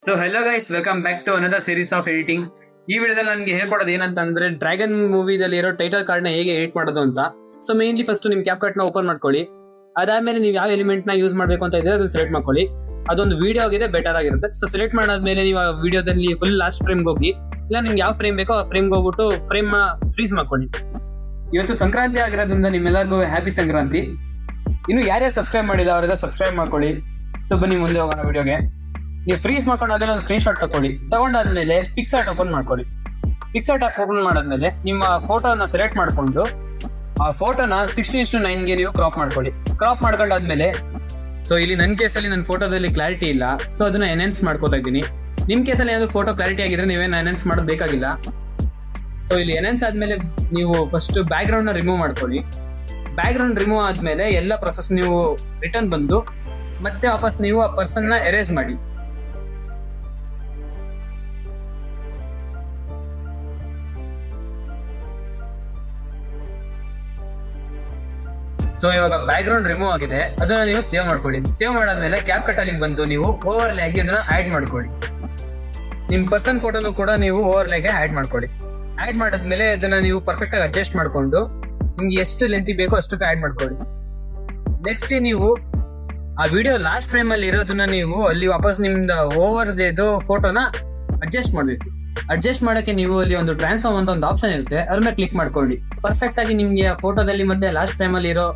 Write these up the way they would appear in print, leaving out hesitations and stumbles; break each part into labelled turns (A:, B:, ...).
A: So hello guys, welcome back to another series of editing. ಈ ವಿಡಿಯೋದಲ್ಲಿ ನನಗೆ ಹೇಳ್ಕೊಡೋದು ಏನಂತಂದ್ರೆ ಡ್ರ್ಯಾಗನ್ ಮೂವಿದಲ್ಲಿ ಇರೋ ಟೈಟಲ್ ಕಾರ್ಡ್ ನ ಹೇಗೆ ಎಡಿಟ್ ಮಾಡೋದು ಅಂತ. ಸೊ ಮೇನ್ಲಿ ಫಸ್ಟ್ ನಿಮ್ ಕ್ಯಾಪ್ ಕಟ್ ನ ಓಪನ್ ಮಾಡ್ಕೊಳ್ಳಿ. ಅದಾದ್ಮೇಲೆ ನೀವು ಯಾವ ಎಲಿಮೆಂಟ್ ನ ಯೂಸ್ ಮಾಡ್ಬೇಕು ಅಂತ ಇದ್ರೆ ಅದನ್ನ ಸೆಲೆಕ್ಟ್ ಮಾಡ್ಕೊಳ್ಳಿ. ಅದೊಂದು ವಿಡಿಯೋ ಆಗಿದೆ, ಬೆಟರ್ ಆಗಿರುತ್ತೆ. ಸೊ ಸೆಲೆಕ್ಟ್ ಮಾಡಾದ್ಮೇಲೆ ನೀವು ಆ ವಿಡಿಯೋದಲ್ಲಿ ಫುಲ್ ಲಾಸ್ಟ್ ಫ್ರೇಮ್ಗೆ ಹೋಗಿ, ಇಲ್ಲ ನಿಮ್ಗೆ ಯಾವ ಫ್ರೇಮ್ ಬೇಕೋ ಆ ಫ್ರೇಮ್ಗೆ ಹೋಗ್ಬಿಟ್ಟು ಫ್ರೇಮ್ ಫ್ರೀಸ್ ಮಾಡ್ಕೊಳ್ಳಿ. ಇವತ್ತು ಸಂಕ್ರಾಂತಿ ಆಗಿರೋದ್ರಿಂದ ನಿಮ್ಮೆಲ್ಲರಿಗೂ ಹ್ಯಾಪಿ ಸಂಕ್ರಾಂತಿ. ಇನ್ನು ಯಾರ್ಯಾರು ಸಬ್ಸ್ಕ್ರೈಬ್ ಮಾಡಿಲ್ಲ ಅವರೆಲ್ಲ ಸಬ್ಸ್ಕ್ರೈಬ್ ಮಾಡ್ಕೊಳ್ಳಿ. ಸೊ ಬನ್ನಿ ಮುಂದೆ ಹೋಗೋಣ ವಿಡಿಯೋಗೆ. ನೀವು ಫ್ರೀಸ್ ಮಾಡ್ಕೊಂಡಾದ್ಮೇಲೆ ಒಂದು ಸ್ಕ್ರೀನ್ ಶಾಟ್ ತಗೊಳ್ಳಿ. ತಗೊಂಡಾದ್ಮೇಲೆ ಪಿಕ್ಸಾರ್ಟ್ ಓಪನ್ ಮಾಡ್ಕೊಳ್ಳಿ. ಪಿಕ್ಸಾರ್ಟ್ ಓಪನ್ ಮಾಡಾದ್ಮೇಲೆ ನಿಮ್ಮ ಫೋಟೋನ ಸೆಲೆಕ್ಟ್ ಮಾಡ್ಕೊಂಡು ಆ ಫೋಟೋನ 16:9 ನೀವು ಕ್ರಾಪ್ ಮಾಡ್ಕೊಳ್ಳಿ. ಕ್ರಾಪ್ ಮಾಡ್ಕೊಂಡಾದ್ಮೇಲೆ ಸೊ ಇಲ್ಲಿ ನನ್ನ ಕೇಸಲ್ಲಿ ನನ್ನ ಫೋಟೋದಲ್ಲಿ ಕ್ಲಾರಿಟಿ ಇಲ್ಲ, ಸೊ ಅದನ್ನ ಎನ್ಹೆನ್ಸ್ ಮಾಡ್ಕೋತಾ ಇದ್ದೀನಿ. ನಿಮ್ ಕೇಸಲ್ಲಿ ಏನಾದ್ರು ಫೋಟೋ ಕ್ಲಾರಿಟಿ ಆಗಿದ್ರೆ ನೀವೇನು ಎನ್ಹೆನ್ಸ್ ಮಾಡೋದು ಬೇಕಾಗಿಲ್ಲ. ಸೊ ಇಲ್ಲಿ ಎನ್ಹೆನ್ಸ್ ಆದ್ಮೇಲೆ ನೀವು ಫಸ್ಟ್ ಬ್ಯಾಕ್ ಗ್ರೌಂಡ್ ನ ರಿಮೂವ್ ಮಾಡ್ಕೊಳ್ಳಿ. ಬ್ಯಾಕ್ ಗ್ರೌಂಡ್ ರಿಮೂವ್ ಆದ್ಮೇಲೆ ಎಲ್ಲ ಪ್ರೊಸೆಸ್ ನೀವು ರಿಟರ್ನ್ ಬಂದು ಮತ್ತೆ ವಾಪಸ್ ನೀವು ಆ ಪರ್ಸನ್ ನ ಎರೇಸ್ ಮಾಡಿ. ಸೊ ಇವಾಗ ಬ್ಯಾಕ್ ಗ್ರೌಂಡ್ ರಿಮೂವ್ ಆಗಿದೆ, ಅದನ್ನ ನೀವು ಸೇವ್ ಮಾಡ್ಕೊಳ್ಳಿ. ಸೇವ್ ಮಾಡಾದ್ಮೇಲೆ ಕ್ಯಾಪ್ ಕಟ್ ಅಲ್ಲಿ ಬಂದು ನೀವು ಓವರ್ಲೇ ಆಗಿ ಅದನ್ನ ಆಡ್ ಮಾಡ್ಕೊಳ್ಳಿ. ನಿಮ್ ಪರ್ಸನ್ ಫೋಟೋನು ಕೂಡ ನೀವು ಓವರ್ಲೇಗೆ ಆಡ್ ಮಾಡ್ಕೊಳ್ಳಿ. ಆಡ್ ಮಾಡಾದ್ಮೇಲೆ ಅದನ್ನ ನೀವು ಪರ್ಫೆಕ್ಟ್ ಆಗಿ ಅಡ್ಜಸ್ಟ್ ಮಾಡ್ಕೊಂಡು ನಿಮ್ಗೆ ಎಷ್ಟು ಲೆಂತ್ ಬೇಕೋ ಅಷ್ಟಕ್ಕೆ ಆಡ್ ಮಾಡ್ಕೊಳ್ಳಿ. ನೆಕ್ಸ್ಟ್ ನೀವು ಆ ವಿಡಿಯೋ ಲಾಸ್ಟ್ ಫ್ರೇಮ್ ಅಲ್ಲಿ ಇರೋದನ್ನ ನೀವು ಅಲ್ಲಿ ವಾಪಸ್ ನಿಮ್ದು ಓವರ್ದು ಫೋಟೋನ ಅಡ್ಜಸ್ಟ್ ಮಾಡ್ಬೇಕು. ಅಡ್ಜಸ್ಟ್ ಮಾಡಕ್ಕೆ ನೀವು ಅಲ್ಲಿ ಒಂದು ಟ್ರಾನ್ಸ್ಫಾರ್ಮ್ ಅಂತ ಒಂದು ಆಪ್ಷನ್ ಇರುತ್ತೆ, ಅದ್ರ ಮೇಲೆ ಕ್ಲಿಕ್ ಮಾಡ್ಕೊಳ್ಳಿ. ಪರ್ಫೆಕ್ಟ್ ಆಗಿ ನಿಮ್ಗೆ ಆ ಫೋಟೋದಲ್ಲಿ ಮತ್ತೆ ಲಾಸ್ಟ್ ಫ್ರೇಮ್ ಅಲ್ಲಿ ಇರೋ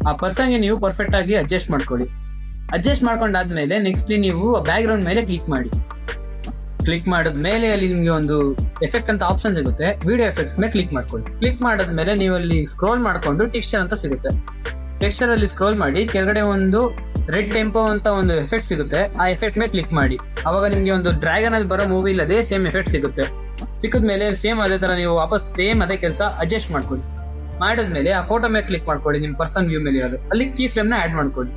A: ಆ ಪರ್ಸನ್ಗೆ ನೀವು ಪರ್ಫೆಕ್ಟ್ ಆಗಿ ಅಡ್ಜಸ್ಟ್ ಮಾಡ್ಕೊಳ್ಳಿ. ಅಡ್ಜಸ್ಟ್ ಮಾಡ್ಕೊಂಡಾದ್ಮೇಲೆ ನೆಕ್ಸ್ಟ್ ನೀವು ಬ್ಯಾಕ್ ಗ್ರೌಂಡ್ ಮೇಲೆ ಕ್ಲಿಕ್ ಮಾಡಿ. ಕ್ಲಿಕ್ ಮಾಡಿದ್ಮೇಲೆ ಅಲ್ಲಿ ನಿಮ್ಗೆ ಒಂದು ಎಫೆಕ್ಟ್ ಅಂತ ಆಪ್ಷನ್ ಸಿಗುತ್ತೆ, ವಿಡಿಯೋ ಎಫೆಕ್ಟ್ಸ್ ಮೇಲೆ ಕ್ಲಿಕ್ ಮಾಡ್ಕೊಳ್ಳಿ. ಕ್ಲಿಕ್ ಮಾಡಿದ್ಮೇಲೆ ನೀವು ಅಲ್ಲಿ ಸ್ಕ್ರೋಲ್ ಮಾಡ್ಕೊಂಡು ಟೆಕ್ಸ್ಚರ್ ಅಂತ ಸಿಗುತ್ತೆ. ಟೆಕ್ಸ್ಚರ್ ಅಲ್ಲಿ ಸ್ಕ್ರೋಲ್ ಮಾಡಿ ಕೆಳಗಡೆ ಒಂದು ರೆಡ್ ಟೆಂಪೋ ಅಂತ ಒಂದು ಎಫೆಕ್ಟ್ ಸಿಗುತ್ತೆ, ಆ ಎಫೆಕ್ಟ್ ಮೇಲೆ ಕ್ಲಿಕ್ ಮಾಡಿ. ಅವಾಗ ನಿಮ್ಗೆ ಒಂದು ಡ್ರ್ಯಾಗನ್ ಅಲ್ಲಿ ಬರೋ ಮೂವಿ ಅದೇ ಸೇಮ್ ಎಫೆಕ್ಟ್ ಸಿಗುತ್ತೆ. ಸಿಕ್ಕಿದ್ಮೇಲೆ ಸೇಮ್ ಅದೇ ತರ ನೀವು ವಾಪಸ್ ಸೇಮ್ ಅದೇ ಕೆಲಸ ಅಡ್ಜಸ್ಟ್ ಮಾಡ್ಕೊಳ್ಳಿ. ಮಾಡಿದ್ಮೇಲೆ ಆ ಫೋಟೋ ಮೇಲೆ ಕ್ಲಿಕ್ ಮಾಡ್ಕೊಳ್ಳಿ. ನಿಮ್ ಪರ್ಸನ್ ವ್ಯೂ ಮೇಲೆ ಇರೋದು ಅಲ್ಲಿ ಕೀ ಫ್ರೇಮ್ ನ ಆಡ್ ಮಾಡ್ಕೊಳ್ಳಿ.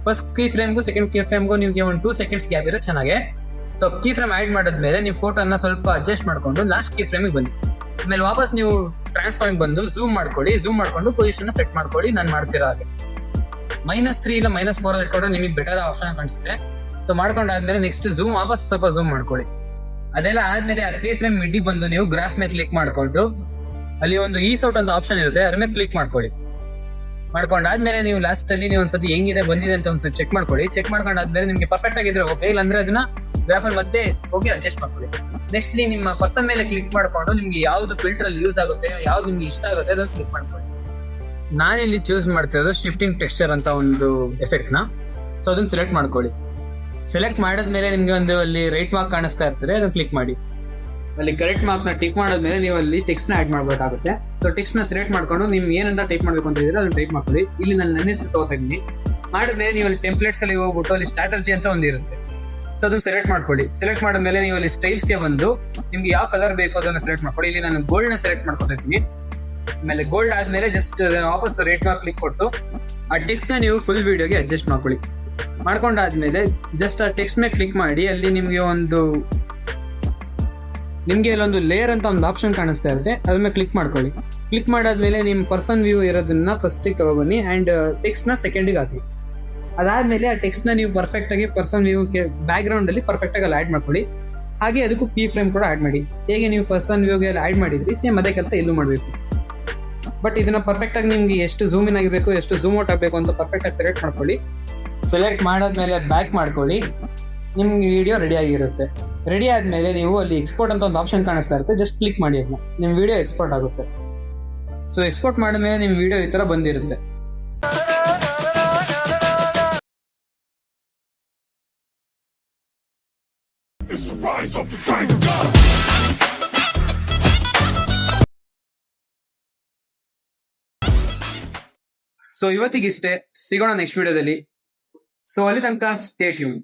A: ಫಸ್ಟ್ ಕೀ ಫ್ರೇಮ್ಗೂ ಸೆಕೆಂಡ್ ಕೀ ಫ್ರೇಮ್ಗೂ ನಿಮ್ಗೆ ಒಂದು 2 seconds ಗ್ಯಾಪ್ ಇರೋ ಚೆನ್ನಾಗೆ. ಸೊ ಕೀ ಫ್ರೇಮ್ ಆಡ್ ಮಾಡಿದ್ಮೇಲೆ ನೀವು ಫೋಟೋನ ಸ್ವಲ್ಪ ಅಡ್ಜಸ್ಟ್ ಮಾಡ್ಕೊಂಡು ಲಾಸ್ಟ್ ಕೀ ಫ್ರೇಮಿಗೆ ಬನ್ನಿ. ಆಮೇಲೆ ವಾಪಸ್ ನೀವು ಟ್ರಾನ್ಸ್ಫಾರ್ಮ್ ಬಂದು ಝೂಮ್ ಮಾಡ್ಕೊಳ್ಳಿ. ಝೂಮ್ ಮಾಡ್ಕೊಂಡು ಪೊಸಿಷನ್ ಸೆಟ್ ಮಾಡ್ಕೊಳ್ಳಿ. ನಾನು ಮಾಡ್ತಿರೋ ಹಾಗೆ -3 ಇಲ್ಲ -4 ಇಟ್ಕೊಂಡ್ರೆ ನಿಮಗೆ ಬೆಟರ್ ಆಪ್ಷನ್ ಕಾಣಿಸುತ್ತೆ. ಸೊ ಮಾಡ್ಕೊಂಡಾದ್ಮೇಲೆ ನೆಕ್ಸ್ಟ್ ಝೂಮ್ ವಾಪಸ್ ಸ್ವಲ್ಪ ಝೂಮ್ ಮಾಡ್ಕೊಳ್ಳಿ. ಅದೆಲ್ಲ ಆದ್ಮೇಲೆ ಆ ಕೀ ಫ್ರೇಮ್ ಮಿಡ್ಡಿ ಬಂದು ನೀವು ಗ್ರಾಫ್ ಮೇಲೆ ಕ್ಲಿಕ್ ಮಾಡ್ಕೊಂಡು ಅಲ್ಲಿ ಒಂದು ಈಸ್ ಔಟ್ ಅಂತ ಆಪ್ಷನ್ ಇರುತ್ತೆ, ಅದ್ರ ಮೇಲೆ ಕ್ಲಿಕ್ ಮಾಡ್ಕೊಳ್ಳಿ. ಮಾಡ್ಕೊಂಡಾದ್ಮೇಲೆ ನೀವು ಲಾಸ್ಟ್ ಅಲ್ಲಿ ನೀವು ಒಂದ್ಸತಿ ಹೆಂಗಿದೆ ಬಂದಿದೆ ಅಂತ ಒಂದ್ಸತಿ ಚೆಕ್ ಮಾಡ್ಕೊಳ್ಳಿ. ಚೆಕ್ ಮಾಡ್ಕೊಂಡಾದ್ಮೇಲೆ ನಿಮ್ಗೆ ಪರ್ಫೆಕ್ಟ್ ಆಗಿದ್ರೆ ಓಕೆ, ಇಲ್ಲ ಅಂದ್ರೆ ಅದನ್ನ ಗ್ರಾಫಲ್ಲಿ ಮತ್ತೆ ಹೋಗಿ ಅಡ್ಜಸ್ಟ್ ಮಾಡ್ಕೊಳ್ಳಿ. ನೆಕ್ಸ್ಟ್ ನಿಮ್ಮ ಪರ್ಸನ್ ಮೇಲೆ ಕ್ಲಿಕ್ ಮಾಡ್ಕೊಂಡು ನಿಮ್ಗೆ ಯಾವ್ದು ಫಿಲ್ಟರ್ ಅಲ್ಲಿ ಯೂಸ್ ಆಗುತ್ತೆ, ಯಾವ್ದು ನಿಮ್ಗೆ ಇಷ್ಟ ಆಗುತ್ತೆ ಅದನ್ನ ಕ್ಲಿಕ್ ಮಾಡ್ಕೊಳ್ಳಿ. ನಾನಿಲ್ಲಿ ಚೂಸ್ ಮಾಡ್ತಿರೋದು ಶಿಫ್ಟಿಂಗ್ ಟೆಕ್ಸ್ಚರ್ ಅಂತ ಒಂದು ಎಫೆಕ್ಟ್ ನ. ಸೊ ಅದನ್ನ ಸೆಲೆಕ್ಟ್ ಮಾಡ್ಕೊಳ್ಳಿ. ಸೆಲೆಕ್ಟ್ ಮಾಡಿದ್ಮೇಲೆ ನಿಮ್ಗೆ ಒಂದು ಅಲ್ಲಿ ರೈಟ್ ಮಾರ್ಕ್ ಕಾಣಿಸ್ತಾ ಇರ್ತಾರೆ, ಅದನ್ನ ಕ್ಲಿಕ್ ಮಾಡಿ. ಅಲ್ಲಿ ಕರೆಕ್ಟ್ ಮಾರ್ಕ್ ನ ಟಿಕ್ ಮಾಡಿದ್ಮೇಲೆ ನೀವು ಅಲ್ಲಿ ಟೆಕ್ಸ್ಟ್ ನ ಆಡ್ ಮಾಡ್ಬೇಕಾಗುತ್ತೆ. ಸೊ ಟೆಕ್ಸ್ಟ್ ನ ಸೆಲೆಕ್ಟ್ ಮಾಡ್ಕೊಂಡು ನೀವು ಏನಂತ ಟೈಪ್ ಮಾಡ್ಬೇಕು ಅಂತ ಇದ್ರೆ ಅದನ್ನ ಟೈಪ್ ಮಾಡ್ಕೊಳ್ಳಿ. ಇಲ್ಲಿ ನಾನು ನನ್ನ ಹೆಸರು ತಗೋತಾ ಇದ್ದೀನಿ. ಮಾಡಿದ್ಮೇಲೆ ನೀವು ಅಲ್ಲಿ ಟೆಂಪ್ಲೇಟ್ಸ್ ಅಲ್ಲಿ ಹೋಗ್ಬಿಟ್ಟು ಅಲ್ಲಿ ಸ್ಟ್ರಾಟಜಿ ಅಂತ ಒಂದು ಇರುತ್ತೆ, ಸೊ ಅದನ್ನ ಸೆಲೆಕ್ಟ್ ಮಾಡ್ಕೊಳ್ಳಿ. ಸೆಲೆಕ್ಟ್ ಮಾಡಿದ್ಮೇಲೆ ನೀವು ಅಲ್ಲಿ ಸ್ಟೈಲ್ಸ್ಗೆ ಬಂದು ನಿಮ್ಗೆ ಯಾವ ಕಲರ್ ಬೇಕೋ ಅದನ್ನ ಸೆಲೆಕ್ಟ್ ಮಾಡ್ಕೊಳ್ಳಿ. ಇಲ್ಲಿ ನಾನು ಗೋಲ್ಡ್ ನ ಸೆಲೆಕ್ಟ್ ಮಾಡ್ಕೊತಿದ್ದೀನಿ. ಆಮೇಲೆ ಗೋಲ್ಡ್ ಆದ್ಮೇಲೆ ಜಸ್ಟ್ ವಾಪಸ್ ರೇಟ್ ಮಾರ್ಕ್ ಕ್ಲಿಕ್ ಕೊಟ್ಟು ಆ ಟೆಕ್ಸ್ಟ್ ನ ನೀವು ಫುಲ್ ವಿಡಿಯೋಗೆ ಅಡ್ಜಸ್ಟ್ ಮಾಡ್ಕೊಳ್ಳಿ. ಮಾಡ್ಕೊಂಡಾದ್ಮೇಲೆ ಜಸ್ಟ್ ಆ ಟೆಕ್ಸ್ಟ್ ಮೇಲೆ ಕ್ಲಿಕ್ ಮಾಡಿ ಅಲ್ಲಿ ನಿಮ್ಗೆ ಇಲ್ಲೊಂದು ಲೇಯರ್ ಅಂತ ಒಂದು ಆಪ್ಷನ್ ಕಾಣಿಸ್ತಾ ಇರುತ್ತೆ, ಅದ್ರ ಮೇಲೆ ಕ್ಲಿಕ್ ಮಾಡ್ಕೊಳ್ಳಿ. ಕ್ಲಿಕ್ ಮಾಡಾದ್ಮೇಲೆ ನಿಮ್ಮ ಪರ್ಸನ್ ವ್ಯೂ ಇರೋದನ್ನ ಫಸ್ಟಿಗೆ ತಗೊಬನ್ನಿ ಅಂಡ್ ಟೆಕ್ಸ್ಟ್ ನ ಸೆಕೆಂಡಿಗೆ ಹಾಕಿ. ಅದಾದ್ಮೇಲೆ ಆ ಟೆಕ್ಸ್ಟ್ ನ ನೀವು ಪರ್ಫೆಕ್ಟ್ ಆಗಿ ಪರ್ಸನ್ ವ್ಯೂ ಬ್ಯಾಕ್ ಗ್ರೌಂಡ್ ಅಲ್ಲಿ ಪರ್ಫೆಕ್ಟ್ ಆಗಿ ಅಲ್ಲಿ ಆಡ್ ಮಾಡ್ಕೊಳ್ಳಿ. ಹಾಗೆ ಅದಕ್ಕೂ ಕೀ ಫ್ರೇಮ್ ಕೂಡ ಆಡ್ ಮಾಡಿ. ಹೇಗೆ ನೀವು ಪರ್ಸನ್ ವ್ಯೂಗೆ ಅಲ್ಲಿ ಆಡ್ ಮಾಡಿದ್ರಿ ಸೇಮ್ ಅದೇ ಕೆಲಸ ಇಲ್ಲೂ ಮಾಡಬೇಕು. ಬಟ್ ಇದನ್ನ ಪರ್ಫೆಕ್ಟ್ ಆಗಿ ನಿಮ್ಗೆ ಎಷ್ಟು ಝೂಮ್ ಇನ್ ಆಗಿರ್ಬೇಕು, ಎಷ್ಟು ಝೂಮ್ ಔಟ್ ಆಗಬೇಕು ಅಂತ ಪರ್ಫೆಕ್ಟ್ ಆಗಿ ಸೆಲೆಕ್ಟ್ ಮಾಡ್ಕೊಳ್ಳಿ. ಸೆಲೆಕ್ಟ್ ಮಾಡಾದ್ಮೇಲೆ ಬ್ಯಾಕ್ ಮಾಡ್ಕೊಳ್ಳಿ. ನಿಮ್ಗೆ ವಿಡಿಯೋ ರೆಡಿ ಆಗಿರುತ್ತೆ. ರೆಡಿ ಆದ್ಮೇಲೆ ನೀವು ಅಲ್ಲಿ ಎಕ್ಸ್ಪೋರ್ಟ್ ಅಂತ ಒಂದು ಆಪ್ಷನ್ ಕಾಣಿಸ್ತಾ ಇರುತ್ತೆ, ಜಸ್ಟ್ ಕ್ಲಿಕ್ ಮಾಡಿ. ಅದನ್ನ ನಿಮ್ಮ ವಿಡಿಯೋ ಎಕ್ಸ್ಪೋರ್ಟ್ ಆಗುತ್ತೆ. ಸೊ ಎಕ್ಸ್ಪೋರ್ಟ್ ಮಾಡಿದ್ಮೇಲೆ ನಿಮ್ಮ ವಿಡಿಯೋ ಈ ತರ ಬಂದಿರುತ್ತೆ. ಸೊ ಇವತ್ತಿಗಿಷ್ಟೇ, ಸಿಗೋಣ ನೆಕ್ಸ್ಟ್ ವಿಡಿಯೋದಲ್ಲಿ. ಸೊ ಅಲ್ಲಿ ತನಕ ಸ್ಟೇ ಟ್ಯೂನ್.